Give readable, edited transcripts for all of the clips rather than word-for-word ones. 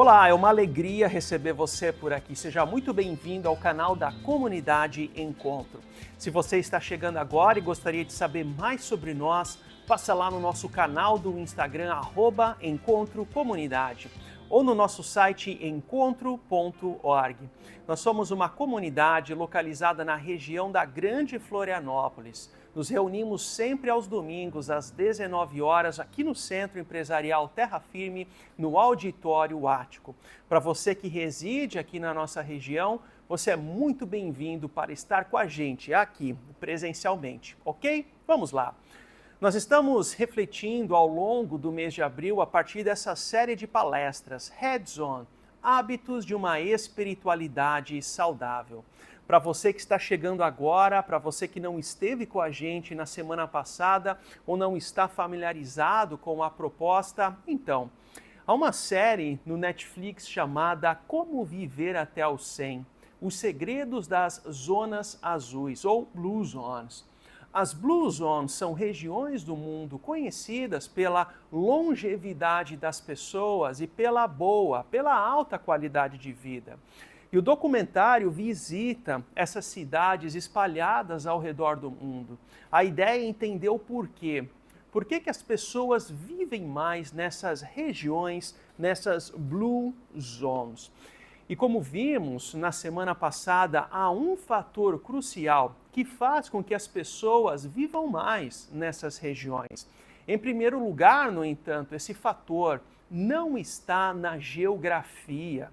Olá, é uma alegria receber você por aqui. Seja muito bem-vindo ao canal da Comunidade Encontro. Se você está chegando agora e gostaria de saber mais sobre nós, passa lá no nosso canal do Instagram, @EncontroComunidade, ou no nosso site encontro.org. Nós somos uma comunidade localizada na região da Grande Florianópolis. Nos reunimos sempre aos domingos, às 19 horas, aqui no Centro Empresarial Terra Firme, no Auditório Ático. Para você que reside aqui na nossa região, você é muito bem-vindo para estar com a gente aqui, presencialmente, ok? Vamos lá! Nós estamos refletindo ao longo do mês de abril a partir dessa série de palestras, Heads On, Hábitos de uma Espiritualidade Saudável. Para você que está chegando agora, para você que não esteve com a gente na semana passada ou não está familiarizado com a proposta, então, há uma série no Netflix chamada Como Viver até os 100, Os Segredos das Zonas Azuis, ou Blue Zones. As Blue Zones são regiões do mundo conhecidas pela longevidade das pessoas e pela alta qualidade de vida. E o documentário visita essas cidades espalhadas ao redor do mundo. A ideia é entender o porquê. Por que as pessoas vivem mais nessas regiões, nessas Blue Zones? E como vimos na semana passada, há um fator crucial que faz com que as pessoas vivam mais nessas regiões. Em primeiro lugar, no entanto, esse fator não está na geografia.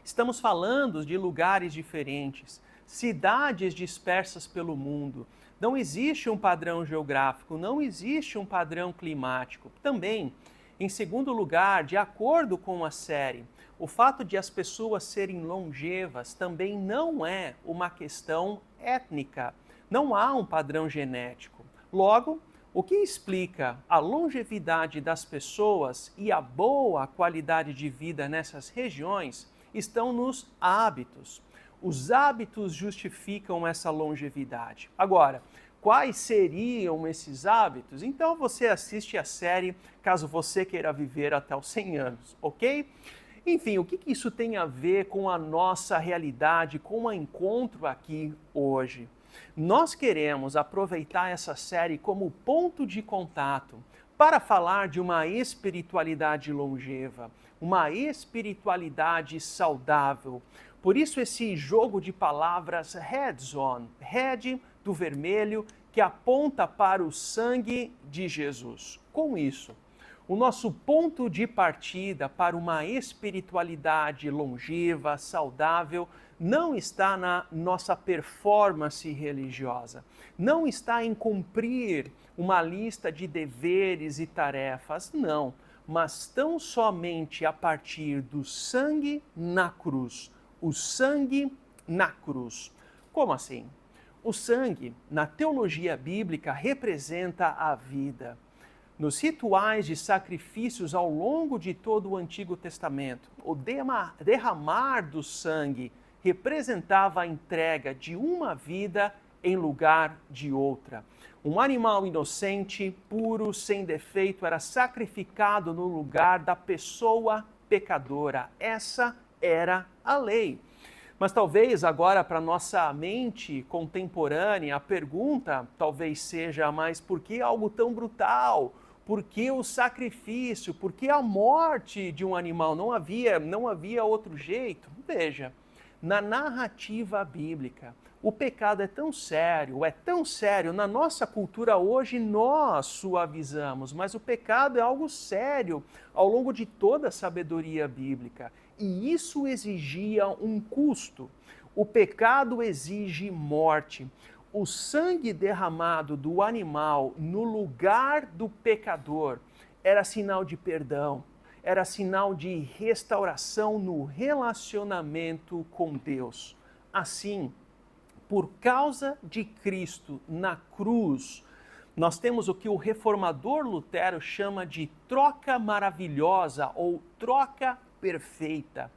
Estamos falando de lugares diferentes, cidades dispersas pelo mundo. Não existe um padrão geográfico, não existe um padrão climático. Também, em segundo lugar, de acordo com a série, o fato de as pessoas serem longevas também não é uma questão étnica. Não há um padrão genético. Logo, o que explica a longevidade das pessoas e a boa qualidade de vida nessas regiões estão nos hábitos. Os hábitos justificam essa longevidade. Agora, quais seriam esses hábitos? Então você assiste a série caso você queira viver até os 100 anos, ok? Enfim, o que isso tem a ver com a nossa realidade, com o encontro aqui hoje? Nós queremos aproveitar essa série como ponto de contato para falar de uma espiritualidade longeva, uma espiritualidade saudável. Por isso esse jogo de palavras Heads On, Head do vermelho, que aponta para o sangue de Jesus. Com isso, o nosso ponto de partida para uma espiritualidade longeva, saudável, não está na nossa performance religiosa, não está em cumprir uma lista de deveres e tarefas, não, mas tão somente a partir do sangue na cruz. O sangue na cruz. Como assim? O sangue, na teologia bíblica, representa a vida. Nos rituais de sacrifícios ao longo de todo o Antigo Testamento, o derramar do sangue representava a entrega de uma vida em lugar de outra. Um animal inocente, puro, sem defeito, era sacrificado no lugar da pessoa pecadora. Essa era a lei. Mas talvez agora, para nossa mente contemporânea, a pergunta talvez seja, mas por que algo tão brutal? Por que o sacrifício? Por que a morte de um animal? Não havia outro jeito? Veja, na narrativa bíblica, o pecado é tão sério, na nossa cultura hoje nós suavizamos, mas o pecado é algo sério ao longo de toda a sabedoria bíblica. E isso exigia um custo. O pecado exige morte. O sangue derramado do animal no lugar do pecador era sinal de perdão, era sinal de restauração no relacionamento com Deus. Assim, por causa de Cristo na cruz, nós temos o que o reformador Lutero chama de troca maravilhosa ou troca perfeita.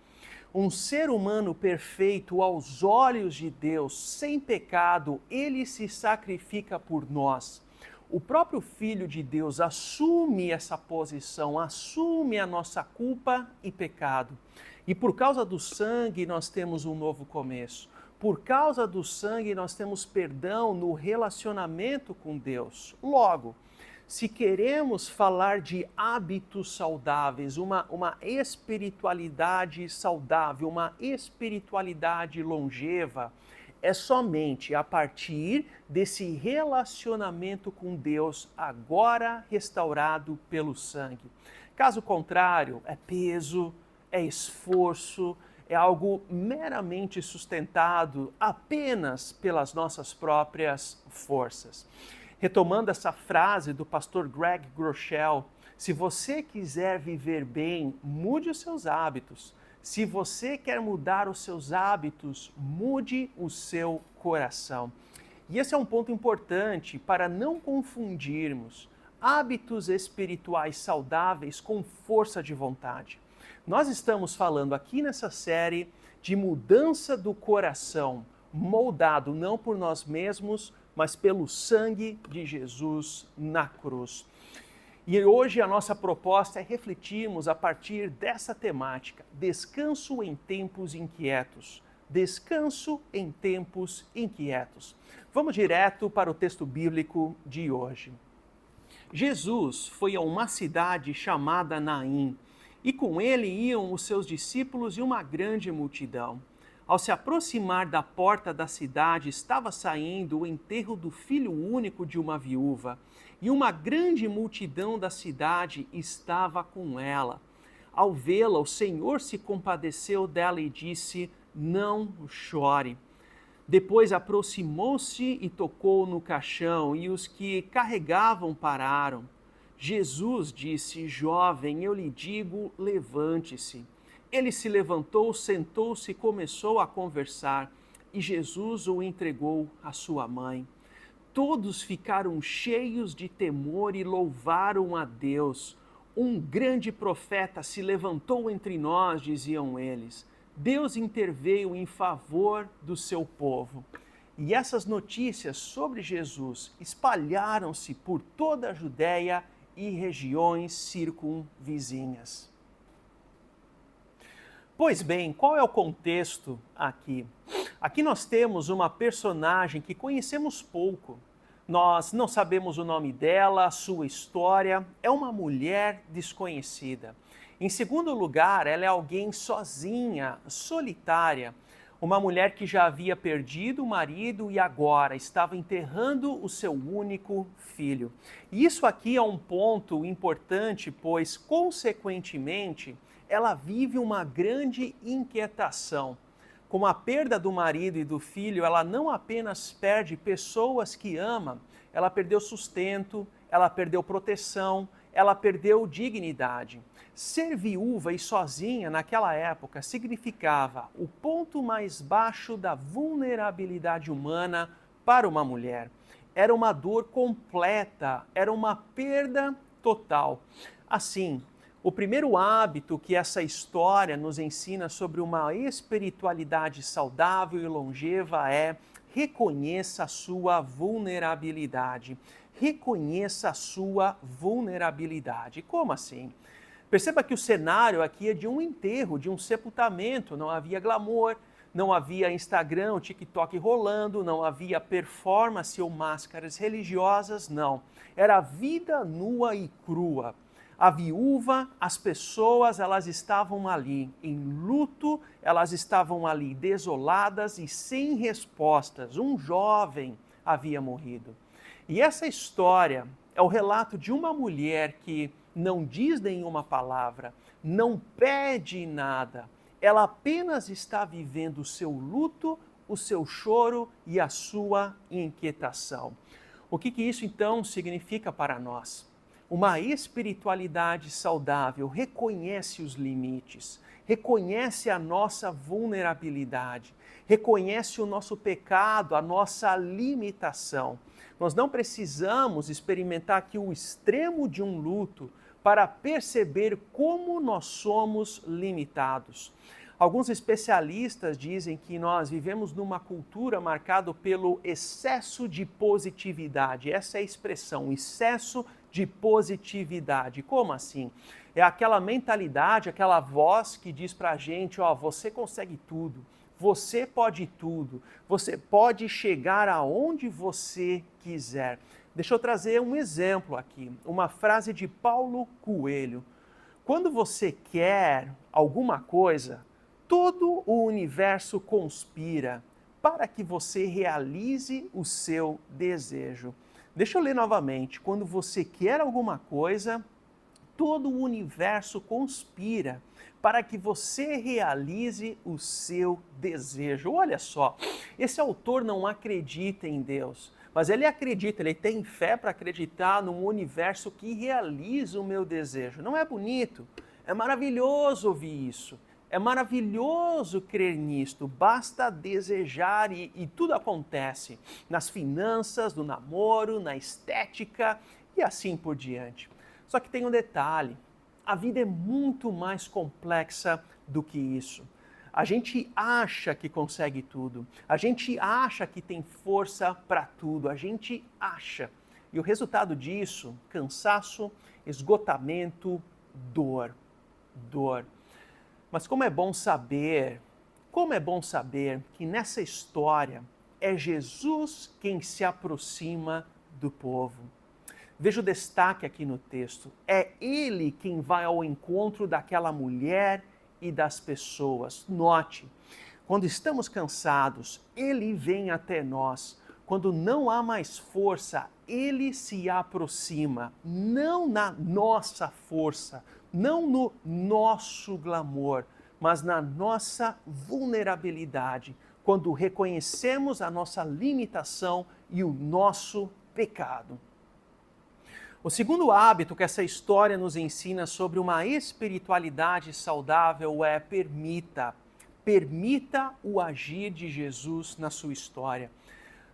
Um ser humano perfeito aos olhos de Deus, sem pecado, ele se sacrifica por nós. O próprio Filho de Deus assume essa posição, assume a nossa culpa e pecado. E por causa do sangue nós temos um novo começo. Por causa do sangue nós temos perdão no relacionamento com Deus. Logo, se queremos falar de hábitos saudáveis, uma espiritualidade saudável, uma espiritualidade longeva, é somente a partir desse relacionamento com Deus, agora restaurado pelo sangue. Caso contrário, é peso, é esforço, é algo meramente sustentado apenas pelas nossas próprias forças. Retomando essa frase do pastor Greg Groeschel, se você quiser viver bem, mude os seus hábitos. Se você quer mudar os seus hábitos, mude o seu coração. E esse é um ponto importante para não confundirmos hábitos espirituais saudáveis com força de vontade. Nós estamos falando aqui nessa série de mudança do coração, moldado não por nós mesmos, mas pelo sangue de Jesus na cruz. E hoje a nossa proposta é refletirmos a partir dessa temática, descanso em tempos inquietos. Descanso em tempos inquietos. Vamos direto para o texto bíblico de hoje. Jesus foi a uma cidade chamada Naim, e com ele iam os seus discípulos e uma grande multidão. Ao se aproximar da porta da cidade, estava saindo o enterro do filho único de uma viúva, e uma grande multidão da cidade estava com ela. Ao vê-la, o Senhor se compadeceu dela e disse: "Não chore." Depois aproximou-se e tocou no caixão, e os que carregavam pararam. Jesus disse: "Jovem, eu lhe digo, levante-se." Ele se levantou, sentou-se e começou a conversar, e Jesus o entregou à sua mãe. Todos ficaram cheios de temor e louvaram a Deus. "Um grande profeta se levantou entre nós", diziam eles. Deus interveio em favor do seu povo. E essas notícias sobre Jesus espalharam-se por toda a Judéia e regiões circunvizinhas. Pois bem, qual é o contexto aqui? Aqui nós temos uma personagem que conhecemos pouco. Nós não sabemos o nome dela, a sua história. É uma mulher desconhecida. Em segundo lugar, ela é alguém sozinha, solitária. Uma mulher que já havia perdido o marido e agora estava enterrando o seu único filho. E isso aqui é um ponto importante, pois, consequentemente, ela vive uma grande inquietação. Com a perda do marido e do filho, ela não apenas perde pessoas que ama, ela perdeu sustento, ela perdeu proteção, ela perdeu dignidade. Ser viúva e sozinha naquela época significava o ponto mais baixo da vulnerabilidade humana para uma mulher. Era uma dor completa, era uma perda total. Assim, o primeiro hábito que essa história nos ensina sobre uma espiritualidade saudável e longeva é: reconheça a sua vulnerabilidade. Reconheça a sua vulnerabilidade. Como assim? Perceba que o cenário aqui é de um enterro, de um sepultamento. Não havia glamour, não havia Instagram, TikTok rolando, não havia performance ou máscaras religiosas, não. Era vida nua e crua. A viúva, as pessoas, elas estavam ali em luto, elas estavam ali desoladas e sem respostas. Um jovem havia morrido. E essa história é o relato de uma mulher que não diz nenhuma palavra, não pede nada. Ela apenas está vivendo o seu luto, o seu choro e a sua inquietação. O que isso então significa para nós? Uma espiritualidade saudável reconhece os limites, reconhece a nossa vulnerabilidade, reconhece o nosso pecado, a nossa limitação. Nós não precisamos experimentar aqui o extremo de um luto para perceber como nós somos limitados. Alguns especialistas dizem que nós vivemos numa cultura marcada pelo excesso de positividade. Essa é a expressão, excesso de positividade. Como assim? É aquela mentalidade, aquela voz que diz pra gente, ó, você consegue tudo, você pode tudo, você pode chegar aonde você quiser. Deixa eu trazer um exemplo aqui, uma frase de Paulo Coelho. Quando você quer alguma coisa, todo o universo conspira para que você realize o seu desejo. Deixa eu ler novamente. Quando você quer alguma coisa, todo o universo conspira para que você realize o seu desejo. Olha só, esse autor não acredita em Deus, mas ele acredita, ele tem fé para acreditar num universo que realiza o meu desejo. Não é bonito? É maravilhoso ouvir isso. É maravilhoso crer nisto, basta desejar e tudo acontece. Nas finanças, no namoro, na estética e assim por diante. Só que tem um detalhe, a vida é muito mais complexa do que isso. A gente acha que consegue tudo, a gente acha que tem força para tudo, a gente acha. E o resultado disso, cansaço, esgotamento, dor. Mas como é bom saber que nessa história é Jesus quem se aproxima do povo. Veja o destaque aqui no texto. É Ele quem vai ao encontro daquela mulher e das pessoas. Note, quando estamos cansados, Ele vem até nós. Quando não há mais força, Ele se aproxima, não na nossa força, não no nosso glamour, mas na nossa vulnerabilidade, quando reconhecemos a nossa limitação e o nosso pecado. O segundo hábito que essa história nos ensina sobre uma espiritualidade saudável é permita o agir de Jesus na sua história.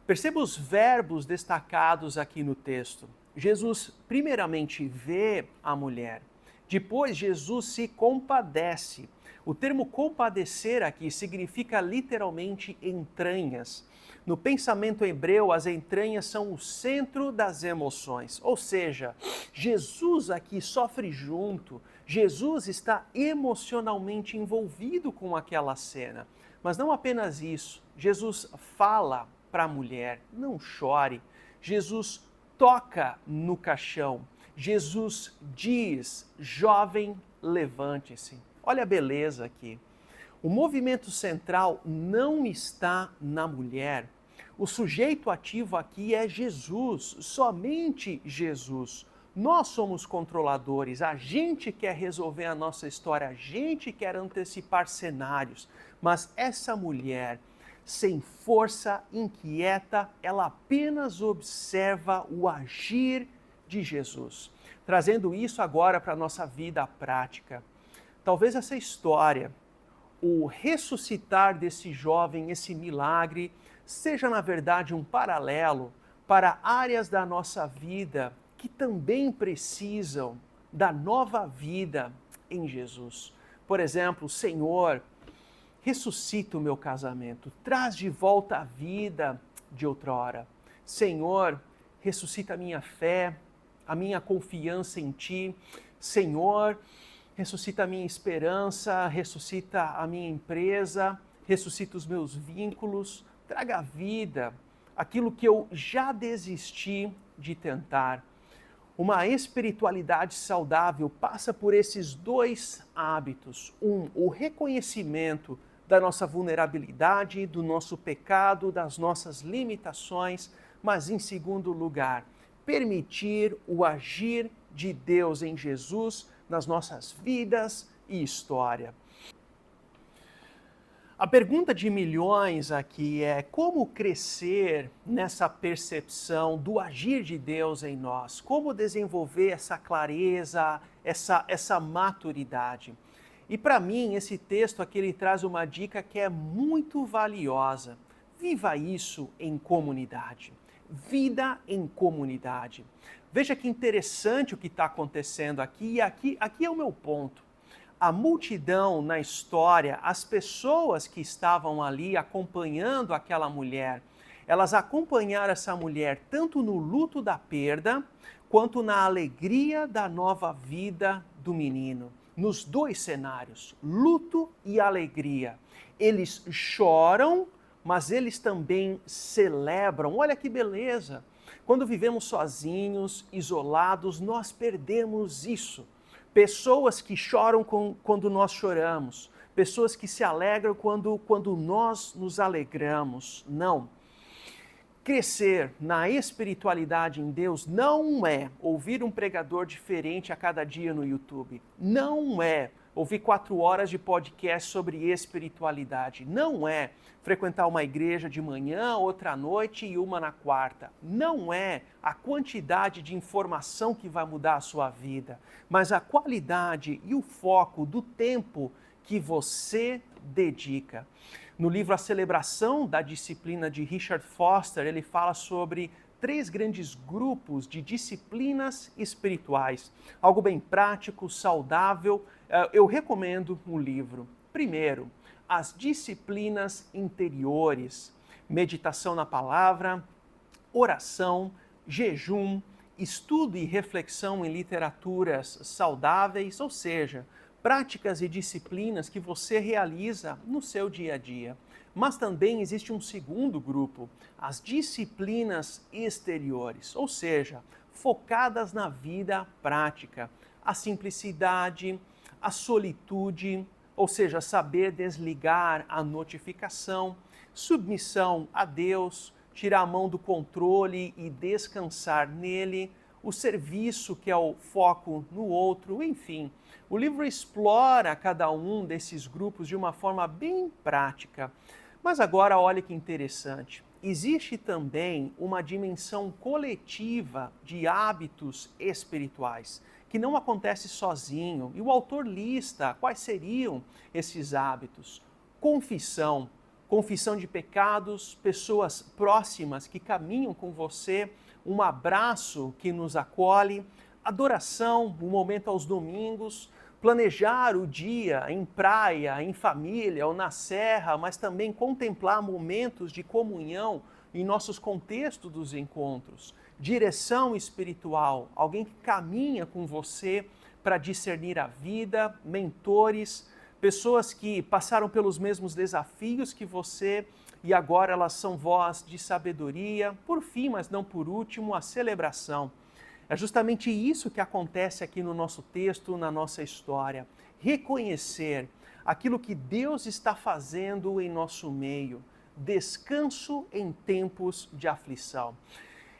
Perceba os verbos destacados aqui no texto. Jesus primeiramente vê a mulher, depois Jesus se compadece. O termo compadecer aqui significa literalmente entranhas. No pensamento hebreu, as entranhas são o centro das emoções. Ou seja, Jesus aqui sofre junto, Jesus está emocionalmente envolvido com aquela cena. Mas não apenas isso, Jesus fala para a mulher, não chore. Jesus toca no caixão. Jesus diz, jovem, levante-se. Olha a beleza aqui. O movimento central não está na mulher. O sujeito ativo aqui é Jesus, somente Jesus. Nós somos controladores, a gente quer resolver a nossa história, a gente quer antecipar cenários, mas essa mulher, sem força, inquieta, ela apenas observa o agir de Jesus. Trazendo isso agora para a nossa vida prática. Talvez essa história, o ressuscitar desse jovem, esse milagre, seja na verdade um paralelo para áreas da nossa vida que também precisam da nova vida em Jesus. Por exemplo, Senhor, ressuscita o meu casamento, traz de volta a vida de outrora. Senhor, ressuscita a minha fé, a minha confiança em Ti. Senhor, ressuscita a minha esperança, ressuscita a minha empresa, ressuscita os meus vínculos, traga vida, aquilo que eu já desisti de tentar. Uma espiritualidade saudável passa por esses dois hábitos. O reconhecimento da nossa vulnerabilidade, do nosso pecado, das nossas limitações, mas em segundo lugar, permitir o agir de Deus em Jesus nas nossas vidas e história. A pergunta de milhões aqui é como crescer nessa percepção do agir de Deus em nós? Como desenvolver essa clareza, essa maturidade? E para mim, esse texto aqui ele traz uma dica que é muito valiosa. Viva isso em comunidade. Vida em comunidade. Veja que interessante o que está acontecendo aqui, e aqui é o meu ponto. A multidão na história, as pessoas que estavam ali acompanhando aquela mulher, elas acompanharam essa mulher tanto no luto da perda, quanto na alegria da nova vida do menino. Nos dois cenários, luto e alegria. Eles choram, mas eles também celebram. Olha que beleza! Quando vivemos sozinhos, isolados, nós perdemos isso. Pessoas que choram quando nós choramos, pessoas que se alegram quando nós nos alegramos. Não. Crescer na espiritualidade em Deus não é ouvir um pregador diferente a cada dia no YouTube. Não é ouvir 4 horas de podcast sobre espiritualidade. Não é frequentar uma igreja de manhã, outra à noite e uma na quarta. Não é a quantidade de informação que vai mudar a sua vida, mas a qualidade e o foco do tempo que você dedica. No livro A Celebração da Disciplina de Richard Foster, ele fala sobre 3 grandes grupos de disciplinas espirituais. Algo bem prático, saudável. Eu recomendo o livro. Primeiro, as disciplinas interiores. Meditação na palavra, oração, jejum, estudo e reflexão em literaturas saudáveis, ou seja, práticas e disciplinas que você realiza no seu dia a dia. Mas também existe um segundo grupo, as disciplinas exteriores, ou seja, focadas na vida prática. A simplicidade, a solitude, ou seja, saber desligar a notificação, submissão a Deus, tirar a mão do controle e descansar nele, o serviço, que é o foco no outro, enfim. O livro explora cada um desses grupos de uma forma bem prática. Mas agora, olha que interessante. Existe também uma dimensão coletiva de hábitos espirituais, que não acontece sozinho. E o autor lista quais seriam esses hábitos. Confissão de pecados, pessoas próximas que caminham com você, um abraço que nos acolhe, adoração, um momento aos domingos, planejar o dia em praia, em família ou na serra, mas também contemplar momentos de comunhão em nossos contextos dos encontros. Direção espiritual, alguém que caminha com você para discernir a vida, mentores, pessoas que passaram pelos mesmos desafios que você e agora elas são voz de sabedoria. Por fim, mas não por último, a celebração. É justamente isso que acontece aqui no nosso texto, na nossa história. Reconhecer aquilo que Deus está fazendo em nosso meio. Descanso em tempos de aflição.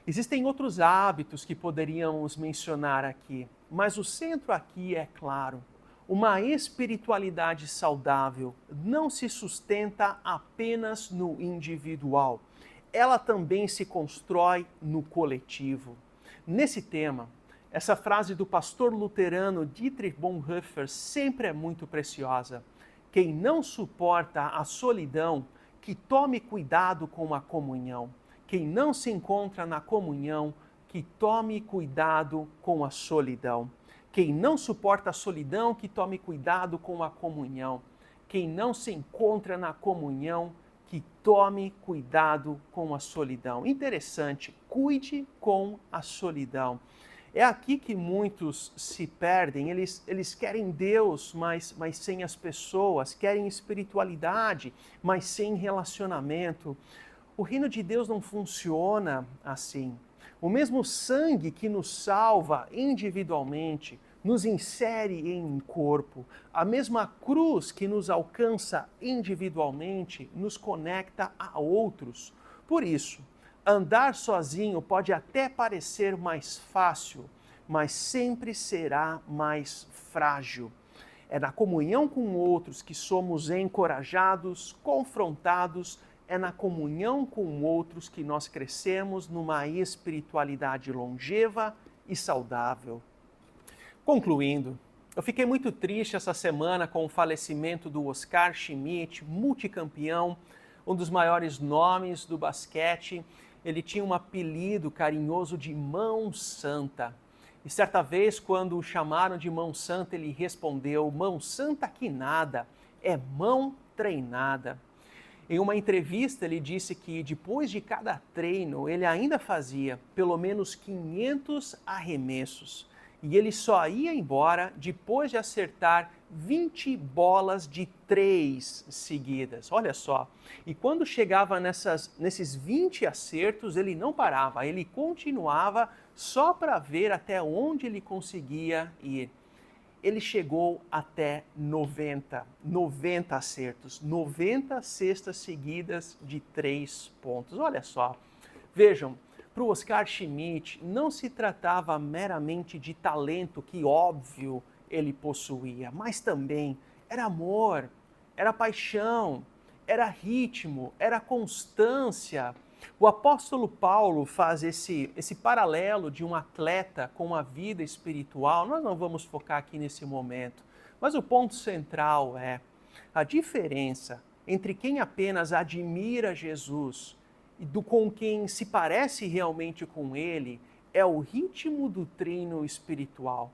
Existem outros hábitos que poderíamos mencionar aqui, mas o centro aqui é claro. Uma espiritualidade saudável não se sustenta apenas no individual. Ela também se constrói no coletivo. Nesse tema, essa frase do pastor luterano Dietrich Bonhoeffer sempre é muito preciosa. Quem não suporta a solidão, que tome cuidado com a comunhão. Quem não se encontra na comunhão, que tome cuidado com a solidão. Quem não suporta a solidão, que tome cuidado com a comunhão. Quem não se encontra na comunhão, que tome cuidado com a solidão. Interessante, cuide com a solidão. É aqui que muitos se perdem, eles querem Deus, mas sem as pessoas, querem espiritualidade, mas sem relacionamento. O reino de Deus não funciona assim. O mesmo sangue que nos salva individualmente, nos insere em um corpo. A mesma cruz que nos alcança individualmente, nos conecta a outros. Por isso, andar sozinho pode até parecer mais fácil, mas sempre será mais frágil. É na comunhão com outros que somos encorajados, confrontados. É na comunhão com outros que nós crescemos numa espiritualidade longeva e saudável. Concluindo, eu fiquei muito triste essa semana com o falecimento do Oscar Schmidt, multicampeão, um dos maiores nomes do basquete. Ele tinha um apelido carinhoso de Mão Santa. E certa vez, quando o chamaram de mão santa, ele respondeu: mão santa que nada, é mão treinada. Em uma entrevista, ele disse que depois de cada treino, ele ainda fazia pelo menos 500 arremessos. E ele só ia embora depois de acertar 20 bolas de 3 seguidas. Olha só. E quando chegava nesses 20 acertos, ele não parava, ele continuava só para ver até onde ele conseguia ir. Ele chegou até 90 acertos, 90 cestas seguidas de 3 pontos. Olha só, vejam, para o Oscar Schmidt não se tratava meramente de talento, que óbvio ele possuía, mas também era amor, era paixão, era ritmo, era constância. O apóstolo Paulo faz esse paralelo de um atleta com a vida espiritual. Nós não vamos focar aqui nesse momento, mas o ponto central é a diferença entre quem apenas admira Jesus e com quem se parece realmente com ele é o ritmo do treino espiritual.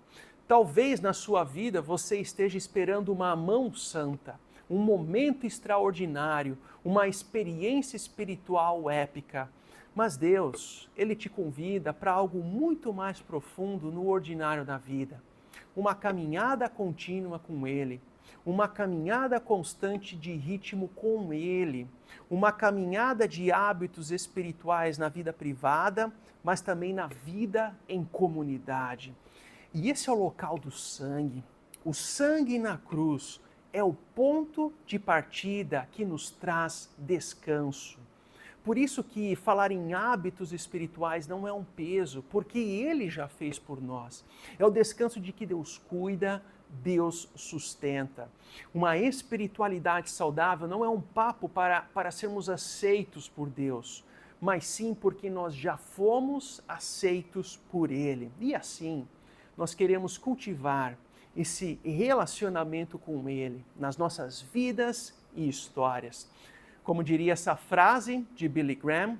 Talvez na sua vida você esteja esperando uma mão santa, um momento extraordinário, uma experiência espiritual épica. Mas Deus, Ele te convida para algo muito mais profundo no ordinário da vida. Uma caminhada contínua com Ele, uma caminhada constante de ritmo com Ele, uma caminhada de hábitos espirituais na vida privada, mas também na vida em comunidade. E esse é o local do sangue. O sangue na cruz é o ponto de partida que nos traz descanso. Por isso que falar em hábitos espirituais não é um peso, porque Ele já fez por nós. É o descanso de que Deus cuida, Deus sustenta. Uma espiritualidade saudável não é um papo para sermos aceitos por Deus, mas sim porque nós já fomos aceitos por Ele. E assim, nós queremos cultivar esse relacionamento com Ele nas nossas vidas e histórias. Como diria essa frase de Billy Graham,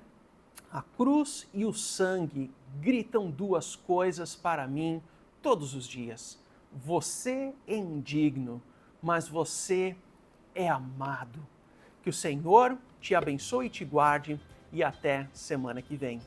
a cruz e o sangue gritam duas coisas para mim todos os dias. Você é indigno, mas você é amado. Que o Senhor te abençoe e te guarde e até semana que vem.